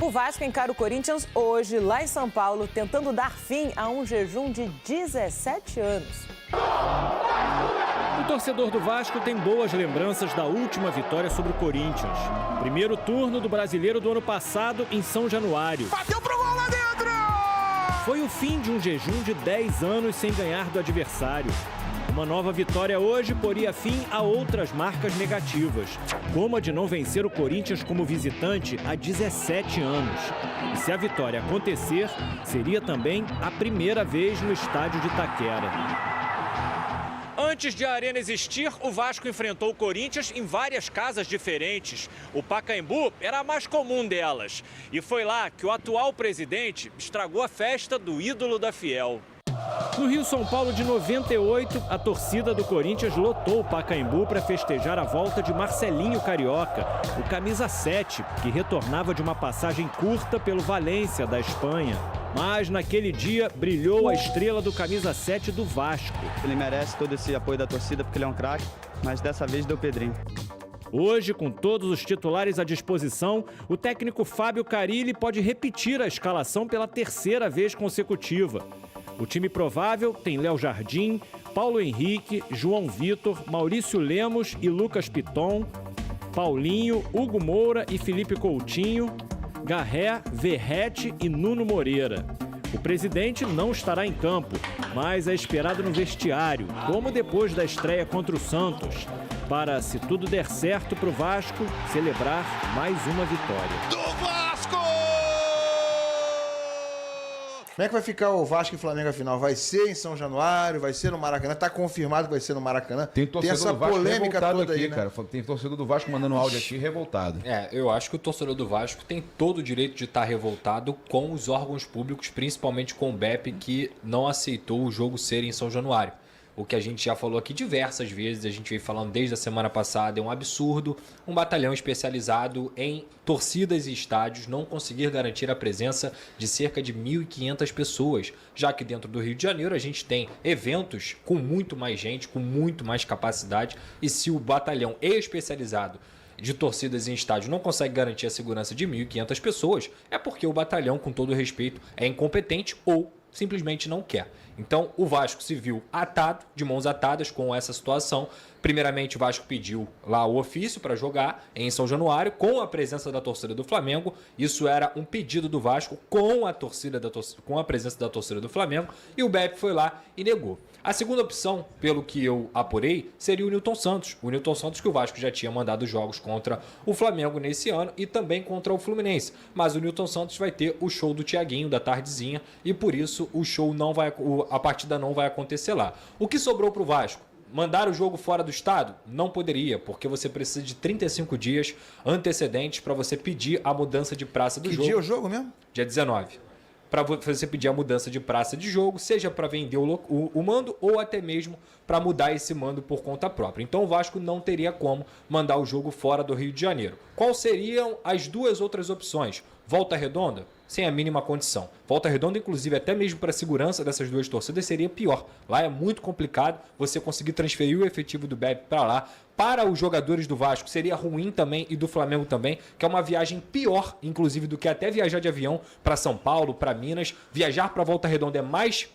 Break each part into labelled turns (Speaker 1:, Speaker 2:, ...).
Speaker 1: O Vasco encara o Corinthians hoje, lá em São Paulo, tentando dar fim a um jejum de 17 anos.
Speaker 2: O torcedor do Vasco tem boas lembranças da última vitória sobre o Corinthians. Primeiro turno do Brasileiro do ano passado em São Januário.
Speaker 3: Bateu pro gol lá dentro!
Speaker 2: Foi o fim de um jejum de 10 anos sem ganhar do adversário. Uma nova vitória hoje poria fim a outras marcas negativas, como a de não vencer o Corinthians como visitante há 17 anos. E se a vitória acontecer, seria também a primeira vez no estádio de Itaquera. Antes de a arena existir, o Vasco enfrentou o Corinthians em várias casas diferentes. O Pacaembu era a mais comum delas. E foi lá que o atual presidente estragou a festa do ídolo da Fiel. No Rio-São Paulo de 98, a torcida do Corinthians lotou o Pacaembu para festejar a volta de Marcelinho Carioca, o camisa 7, que retornava de uma passagem curta pelo Valência, da Espanha. Mas naquele dia brilhou a estrela do camisa 7 do Vasco.
Speaker 4: Ele merece todo esse apoio da torcida porque ele é um craque, mas dessa vez deu Pedrinho.
Speaker 2: Hoje, com todos os titulares à disposição, o técnico Fábio Carille pode repetir a escalação pela terceira vez consecutiva. O time provável tem Léo Jardim, Paulo Henrique, João Vitor, Maurício Lemos e Lucas Piton, Paulinho, Hugo Moura e Felipe Coutinho, Garré, Verrete e Nuno Moreira. O presidente não estará em campo, mas é esperado no vestiário, como depois da estreia contra o Santos, para, se tudo der certo para o Vasco, celebrar mais uma vitória.
Speaker 3: Do Vasco!
Speaker 5: Como é que vai ficar o Vasco e Flamengo afinal? Vai ser em São Januário? Vai ser no Maracanã? Tá confirmado que vai ser no Maracanã?
Speaker 6: Tem torcedor
Speaker 5: essa
Speaker 6: do Vasco
Speaker 5: polêmica
Speaker 6: revoltado
Speaker 5: toda
Speaker 6: aqui,
Speaker 5: aí, né?
Speaker 6: cara. Tem torcedor do Vasco mandando áudio aqui revoltado.
Speaker 7: Eu acho que o torcedor do Vasco tem todo o direito de estar revoltado com os órgãos públicos, principalmente com o BEP, que não aceitou o jogo ser em São Januário. O que a gente já falou aqui diversas vezes, a gente veio falando desde a semana passada, é um absurdo um batalhão especializado em torcidas e estádios não conseguir garantir a presença de cerca de 1.500 pessoas, já que dentro do Rio de Janeiro a gente tem eventos com muito mais gente, com muito mais capacidade, e se o batalhão especializado de torcidas em estádio não consegue garantir a segurança de 1.500 pessoas, é porque o batalhão, com todo respeito, é incompetente ou simplesmente não quer. Então o Vasco se viu atado, de mãos atadas com essa situação. Primeiramente o Vasco pediu lá o ofício para jogar em São Januário com a presença da torcida do Flamengo. Isso era um pedido do Vasco com a presença da torcida do Flamengo, e o BEP foi lá e negou. A segunda opção, pelo que eu apurei, seria o Nilton Santos. O Nilton Santos, que o Vasco já tinha mandado jogos contra o Flamengo nesse ano e também contra o Fluminense. Mas o Nilton Santos vai ter o show do Thiaguinho, da tardezinha, e por isso a partida não vai acontecer lá. O que sobrou para o Vasco? Mandar o jogo fora do estado? Não poderia, porque você precisa de 35 dias antecedentes para você pedir a mudança de praça do jogo.
Speaker 5: Que dia é o jogo mesmo?
Speaker 7: Dia 19. Para você pedir a mudança de praça de jogo, seja para vender o mando ou até mesmo para mudar esse mando por conta própria. Então o Vasco não teria como mandar o jogo fora do Rio de Janeiro. Quais seriam as duas outras opções? Volta Redonda? Sem a mínima condição. Volta Redonda, inclusive, até mesmo para a segurança dessas duas torcidas, seria pior. Lá é muito complicado você conseguir transferir o efetivo do BEP para lá. Para os jogadores do Vasco, seria ruim também, e do Flamengo também, que é uma viagem pior, inclusive, do que até viajar de avião para São Paulo, para Minas. Viajar para Volta Redonda é mais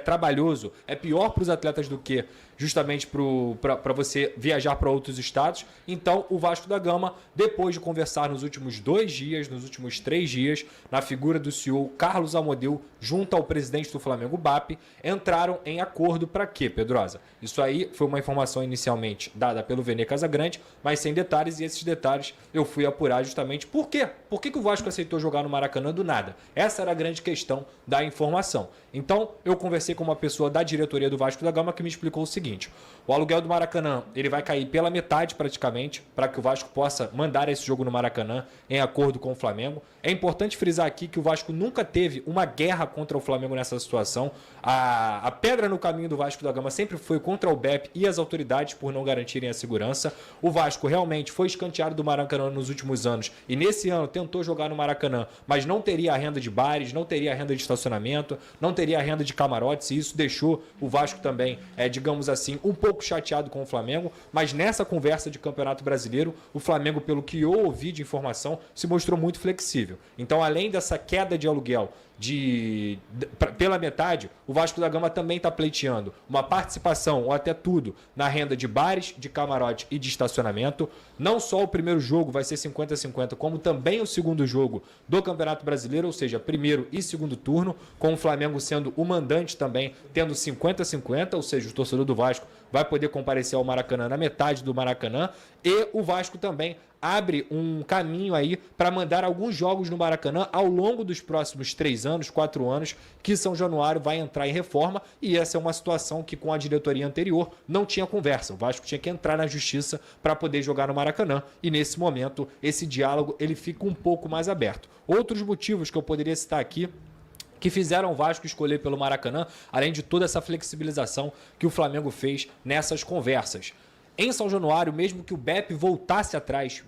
Speaker 7: trabalhoso, é pior para os atletas do que justamente para você viajar para outros estados. Então o Vasco da Gama, depois de conversar nos últimos 2 dias, nos últimos 3 dias, na figura do CEO Carlos Amodeu, junto ao presidente do Flamengo, BAP, entraram em acordo para quê, Pedrosa? Isso aí foi uma informação inicialmente dada pelo Vene Casagrande, mas sem detalhes, e esses detalhes eu fui apurar justamente por quê? Por que o Vasco aceitou jogar no Maracanã do nada? Essa era a grande questão da informação. Então eu conversei com uma pessoa da diretoria do Vasco da Gama que me explicou o seguinte: o aluguel do Maracanã ele vai cair pela metade praticamente para que o Vasco possa mandar esse jogo no Maracanã em acordo com o Flamengo. É importante frisar aqui que o Vasco nunca teve uma guerra contra o Flamengo nessa situação. A pedra no caminho do Vasco da Gama sempre foi contra o BEP e as autoridades por não garantirem a segurança. O Vasco realmente foi escanteado do Maracanã nos últimos anos e nesse ano tentou jogar no Maracanã, mas não teria a renda de bares, não teria a renda de estacionamento, não teria a renda de camarotes, e isso deixou o Vasco também, digamos assim, assim, um pouco chateado com o Flamengo, mas nessa conversa de Campeonato Brasileiro, o Flamengo, pelo que eu ouvi de informação, se mostrou muito flexível. Então, além dessa queda de aluguel pela metade, o Vasco da Gama também está pleiteando uma participação ou até tudo na renda de bares, de camarote e de estacionamento. Não só o primeiro jogo vai ser 50-50, como também o segundo jogo do Campeonato Brasileiro, ou seja, primeiro e segundo turno, com o Flamengo sendo o mandante também, tendo 50-50, ou seja, o torcedor do Vasco vai poder comparecer ao Maracanã na metade do Maracanã, e o Vasco também abre um caminho aí para mandar alguns jogos no Maracanã ao longo dos próximos 3 anos, 4 anos, que São Januário vai entrar em reforma, e essa é uma situação que com a diretoria anterior não tinha conversa. O Vasco tinha que entrar na justiça para poder jogar no Maracanã, e nesse momento esse diálogo ele fica um pouco mais aberto. Outros motivos que eu poderia citar aqui que fizeram o Vasco escolher pelo Maracanã, além de toda essa flexibilização que o Flamengo fez nessas conversas. Em São Januário, mesmo que o BEP voltasse atrás,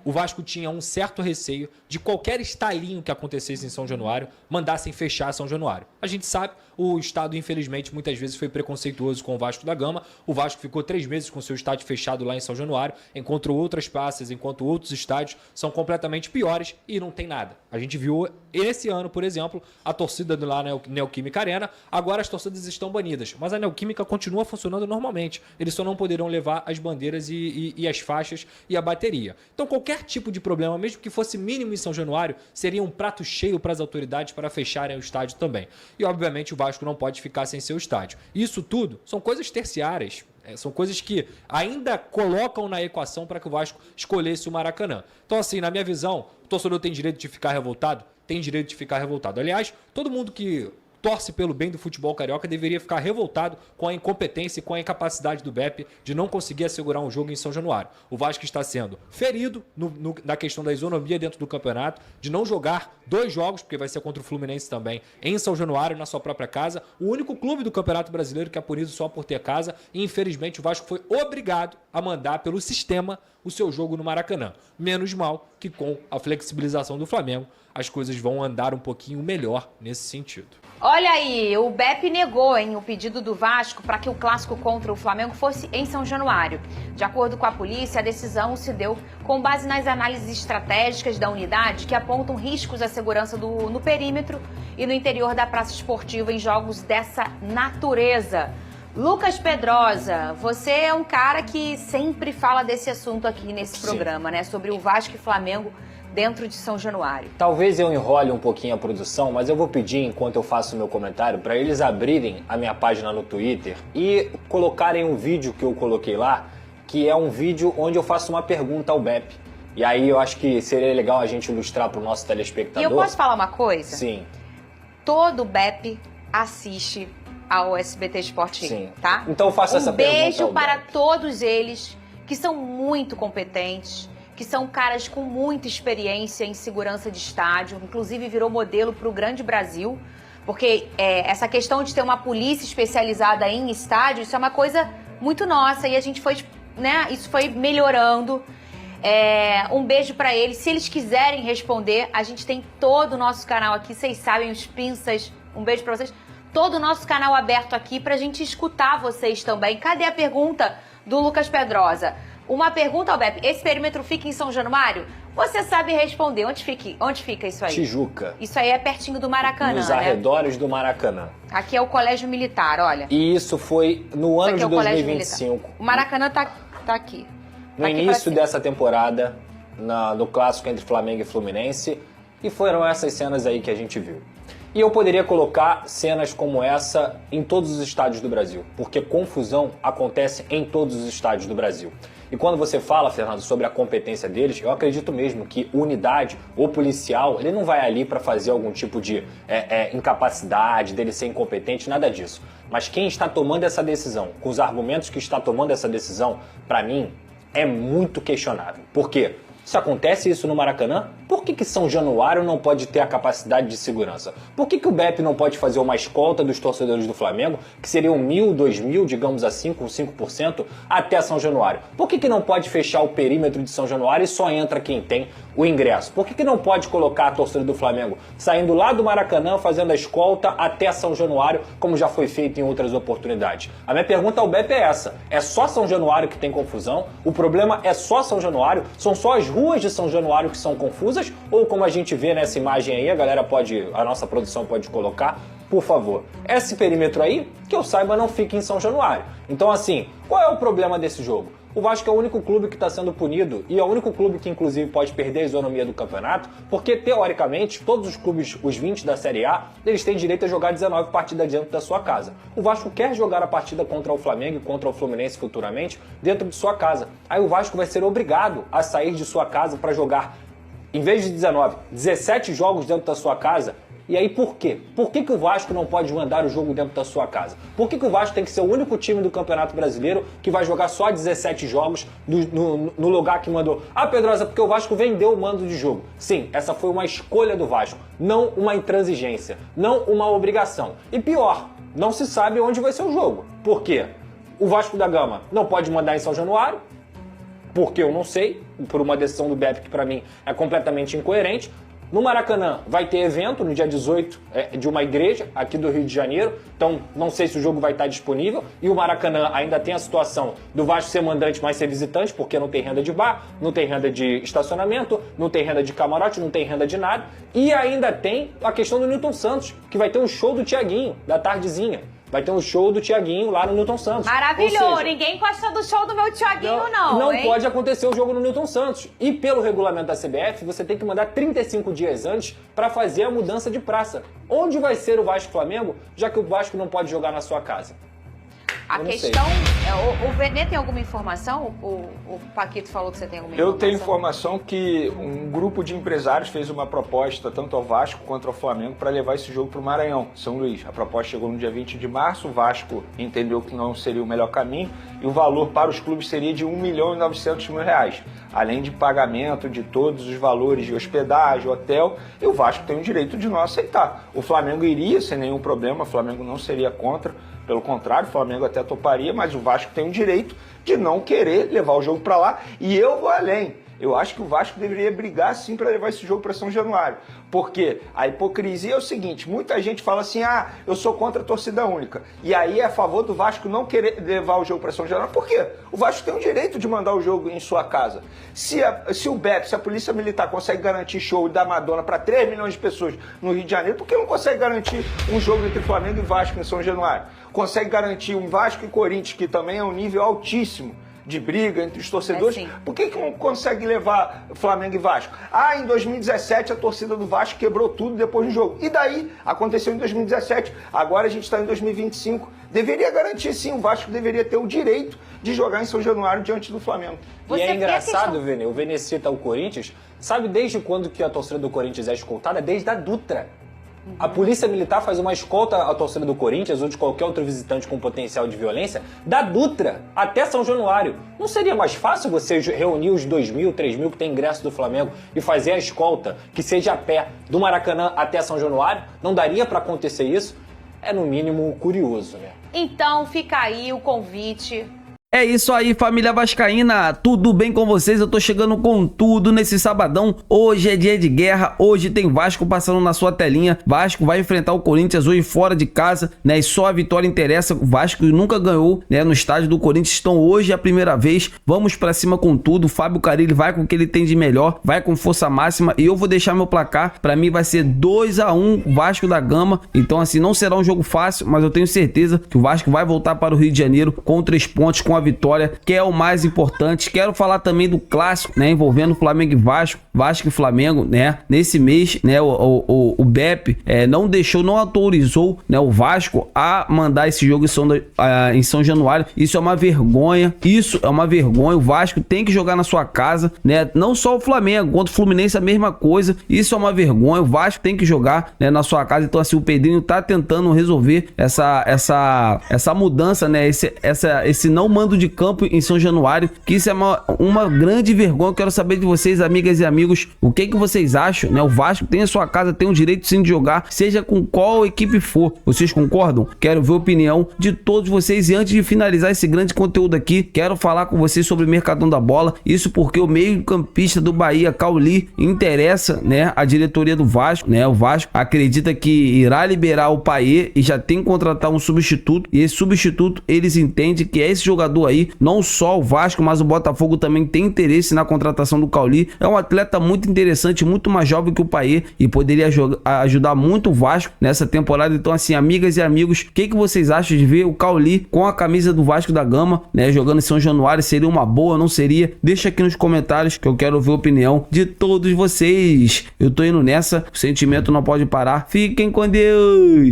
Speaker 7: o Vasco tinha um certo receio de qualquer estalinho que acontecesse em São Januário mandassem fechar São Januário. A gente sabe, o Estado, infelizmente, muitas vezes foi preconceituoso com o Vasco da Gama. O Vasco ficou 3 meses com seu estádio fechado lá em São Januário, enquanto outras praças, enquanto outros estádios são completamente piores e não tem nada. A gente viu esse ano, por exemplo, a torcida lá na Neoquímica Arena. Agora as torcidas estão banidas, mas a Neoquímica continua funcionando normalmente. Eles só não poderão levar as bandeiras e as faixas e a bateria. Então qualquer tipo de problema, mesmo que fosse mínimo em São Januário, seria um prato cheio para as autoridades para fecharem o estádio também. E obviamente o Vasco não pode ficar sem seu estádio. Isso tudo são coisas terciárias. São coisas que ainda colocam na equação para que o Vasco escolhesse o Maracanã. Então, assim, na minha visão, o torcedor tem direito de ficar revoltado? Tem direito de ficar revoltado. Aliás, todo mundo que torce pelo bem do futebol carioca deveria ficar revoltado com a incompetência e com a incapacidade do BEP de não conseguir assegurar um jogo em São Januário. O Vasco está sendo ferido na questão da isonomia dentro do campeonato, de não jogar 2 jogos, porque vai ser contra o Fluminense também, em São Januário, na sua própria casa. O único clube do Campeonato Brasileiro que é punido só por ter casa, e infelizmente o Vasco foi obrigado a mandar pelo sistema o seu jogo no Maracanã. Menos mal que com a flexibilização do Flamengo, as coisas vão andar um pouquinho melhor nesse sentido.
Speaker 8: Olha aí, o BEP negou o pedido do Vasco para que o clássico contra o Flamengo fosse em São Januário. De acordo com a polícia, a decisão se deu com base nas análises estratégicas da unidade que apontam riscos à segurança no perímetro e no interior da praça esportiva em jogos dessa natureza. Lucas Pedrosa, você é um cara que sempre fala desse assunto aqui nesse programa, né? Sobre o Vasco e Flamengo dentro de São Januário.
Speaker 9: Talvez eu enrole um pouquinho a produção, mas eu vou pedir, enquanto eu faço o meu comentário, para eles abrirem a minha página no Twitter e colocarem um vídeo que eu coloquei lá, que é um vídeo onde eu faço uma pergunta ao BEP. E aí eu acho que seria legal a gente ilustrar para o nosso telespectador.
Speaker 8: E eu posso falar uma coisa?
Speaker 9: Sim.
Speaker 8: Todo BEP assiste ao SBT Sport TV,
Speaker 9: Sim.
Speaker 8: tá?
Speaker 9: Então eu faço essa pergunta.
Speaker 8: Um beijo para todos eles que são muito competentes, que são caras com muita experiência em segurança de estádio, inclusive virou modelo para o grande Brasil, porque essa questão de ter uma polícia especializada em estádio, isso é uma coisa muito nossa e a gente foi, né, isso foi melhorando. Um beijo para eles. Se eles quiserem responder, a gente tem todo o nosso canal aqui, vocês sabem, os pinças, um beijo para vocês. Todo o nosso canal aberto aqui pra gente escutar vocês também. Cadê a pergunta do Lucas Pedrosa? Uma pergunta ao BEP. Esse perímetro fica em São Januário? Você sabe responder. Onde fica isso aí?
Speaker 9: Tijuca.
Speaker 8: Isso aí é pertinho do Maracanã,
Speaker 9: Nos
Speaker 8: né?
Speaker 9: arredores do Maracanã.
Speaker 8: Aqui é o Colégio Militar, olha.
Speaker 9: E isso foi no ano de
Speaker 8: é
Speaker 9: 2025.
Speaker 8: O Maracanã tá aqui.
Speaker 9: No início dessa temporada, no clássico entre Flamengo e Fluminense. E foram essas cenas aí que a gente viu. E eu poderia colocar cenas como essa em todos os estádios do Brasil, porque confusão acontece em todos os estádios do Brasil. E quando você fala, Fernando, sobre a competência deles, eu acredito mesmo que unidade ou policial, ele não vai ali para fazer algum tipo de incapacidade, dele ser incompetente, nada disso. Mas quem está tomando essa decisão, com os argumentos que está tomando essa decisão, para mim, é muito questionável. Por quê? Se acontece isso no Maracanã, por que São Januário não pode ter a capacidade de segurança? Por que o BEP não pode fazer uma escolta dos torcedores do Flamengo, que seriam 1.000, 2.000, digamos assim, com 5%, até São Januário? Por que não pode fechar o perímetro de São Januário e só entra quem tem o ingresso? Por que não pode colocar a torcida do Flamengo saindo lá do Maracanã, fazendo a escolta até São Januário, como já foi feito em outras oportunidades? A minha pergunta ao Beppe é essa: é só São Januário que tem confusão? O problema é só São Januário? São só as ruas de São Januário que são confusas? Ou como a gente vê nessa imagem aí, a nossa produção pode colocar, por favor, esse perímetro aí, que eu saiba, não fica em São Januário. Então assim, qual é o problema desse jogo? O Vasco é o único clube que está sendo punido e é o único clube que, inclusive, pode perder a isonomia do campeonato, porque, teoricamente, todos os clubes, os 20 da Série A, eles têm direito a jogar 19 partidas dentro da sua casa. O Vasco quer jogar a partida contra o Flamengo e contra o Fluminense futuramente dentro de sua casa. Aí o Vasco vai ser obrigado a sair de sua casa para jogar, em vez de 19, 17 jogos dentro da sua casa. E aí por quê? Por que o Vasco não pode mandar o jogo dentro da sua casa? Por que o Vasco tem que ser o único time do Campeonato Brasileiro que vai jogar só 17 jogos no lugar que mandou? Ah, Pedrosa, porque o Vasco vendeu o mando de jogo. Sim, essa foi uma escolha do Vasco, não uma intransigência, não uma obrigação. E pior, não se sabe onde vai ser o jogo. Por quê? O Vasco da Gama não pode mandar em São Januário, porque eu não sei, por uma decisão do Beppe que para mim é completamente incoerente. No Maracanã vai ter evento no dia 18 de uma igreja aqui do Rio de Janeiro, então não sei se o jogo vai estar disponível. E o Maracanã ainda tem a situação do Vasco ser mandante, mas ser visitante, porque não tem renda de bar, não tem renda de estacionamento, não tem renda de camarote, não tem renda de nada. E ainda tem a questão do Newton Santos, que vai ter um show do Thiaguinho, da tardezinha. Vai ter um show do Thiaguinho lá no Newton Santos.
Speaker 8: Maravilhoso! Ninguém gosta do show do meu Thiaguinho, não
Speaker 9: hein? Pode acontecer o jogo no Newton Santos. E pelo regulamento da CBF, você tem que mandar 35 dias antes para fazer a mudança de praça. Onde vai ser o Vasco Flamengo, já que o Vasco não pode jogar na sua casa?
Speaker 8: A questão... O Venê tem alguma informação? O Paquito falou que você tem alguma informação?
Speaker 10: Eu tenho informação que um grupo de empresários fez uma proposta, tanto ao Vasco quanto ao Flamengo, para levar esse jogo para o Maranhão, São Luís. A proposta chegou no dia 20 de março, o Vasco entendeu que não seria o melhor caminho e o valor para os clubes seria de R$1.900.000, além de pagamento de todos os valores de hospedagem, hotel, e o Vasco tem o direito de não aceitar. O Flamengo iria sem nenhum problema, o Flamengo não seria contra. Pelo contrário, o Flamengo até toparia, mas o Vasco tem o direito de não querer levar o jogo para lá. E eu vou além. Eu acho que o Vasco deveria brigar sim para levar esse jogo para São Januário. Porque a hipocrisia é o seguinte, muita gente fala assim, eu sou contra a torcida única. E aí é a favor do Vasco não querer levar o jogo para São Januário. Por quê? O Vasco tem o direito de mandar o jogo em sua casa. Se o Beppe, se a Polícia Militar consegue garantir show da Madonna para 3 milhões de pessoas no Rio de Janeiro, por que não consegue garantir um jogo entre Flamengo e Vasco em São Januário? Consegue garantir um Vasco e Corinthians, que também é um nível altíssimo de briga entre os torcedores. Por que não consegue levar Flamengo e Vasco? Em 2017 a torcida do Vasco quebrou tudo depois do jogo. E daí? Aconteceu em 2017, agora a gente está em 2025. Deveria garantir sim, o Vasco deveria ter o direito de jogar em São Januário diante do Flamengo.
Speaker 9: E é engraçado, Vene, o Vene cita o Corinthians, sabe desde quando que a torcida do Corinthians é escoltada? Desde a Dutra. A Polícia Militar faz uma escolta à torcida do Corinthians ou de qualquer outro visitante com potencial de violência da Dutra até São Januário. Não seria mais fácil você reunir os 2.000, 3.000 que tem ingresso do Flamengo e fazer a escolta que seja a pé do Maracanã até São Januário? Não daria para acontecer isso? É no mínimo curioso, né?
Speaker 8: Então fica aí o convite.
Speaker 11: É isso aí, família vascaína, tudo bem com vocês? Eu tô chegando com tudo nesse sabadão. Hoje é dia de guerra, hoje tem Vasco passando na sua telinha. Vasco vai enfrentar o Corinthians hoje fora de casa, né? E só a vitória interessa. O Vasco nunca ganhou, né? No estádio do Corinthians, então hoje é a primeira vez. Vamos pra cima com tudo. O Fábio Carille vai com o que ele tem de melhor, vai com força máxima e eu vou deixar meu placar. Pra mim vai ser 2-1 Vasco da Gama. Então assim, não será um jogo fácil, mas eu tenho certeza que o Vasco vai voltar para o Rio de Janeiro com 3 pontos, com a vitória, que é o mais importante. Quero falar também do clássico, né, envolvendo Flamengo e Vasco, Vasco e Flamengo, né, nesse mês, né, o Beppe não autorizou, né, o Vasco a mandar esse jogo em São Januário. Isso é uma vergonha, o Vasco tem que jogar na sua casa, né, não só o Flamengo, quanto o Fluminense a mesma coisa. Isso é uma vergonha, o Vasco tem que jogar, né, na sua casa. Então assim, o Pedrinho tá tentando resolver essa mudança, né, esse não mando mando de campo em São Januário, que isso é uma grande vergonha. Eu quero saber de vocês, amigas e amigos, o que vocês acham, né? O Vasco tem a sua casa, tem o direito sim de jogar, seja com qual equipe for. Vocês concordam? Quero ver a opinião de todos vocês. E antes de finalizar esse grande conteúdo aqui, quero falar com vocês sobre o Mercadão da Bola. Isso porque o meio-campista do Bahia, Cauli, interessa, né, a diretoria do Vasco, né? O Vasco acredita que irá liberar o Payet e já tem que contratar um substituto. E esse substituto, eles entendem que é esse jogador aí. Não só o Vasco, mas o Botafogo também tem interesse na contratação do Cauli. É um atleta muito interessante, muito mais jovem que o Payet e poderia ajudar muito o Vasco nessa temporada. Então, assim, amigas e amigos, o que vocês acham de ver o Cauli com a camisa do Vasco da Gama, né, jogando em São Januário? Seria uma boa, não seria? Deixa aqui nos comentários que eu quero ver a opinião de todos vocês. Eu tô indo nessa, o sentimento não pode parar. Fiquem com Deus!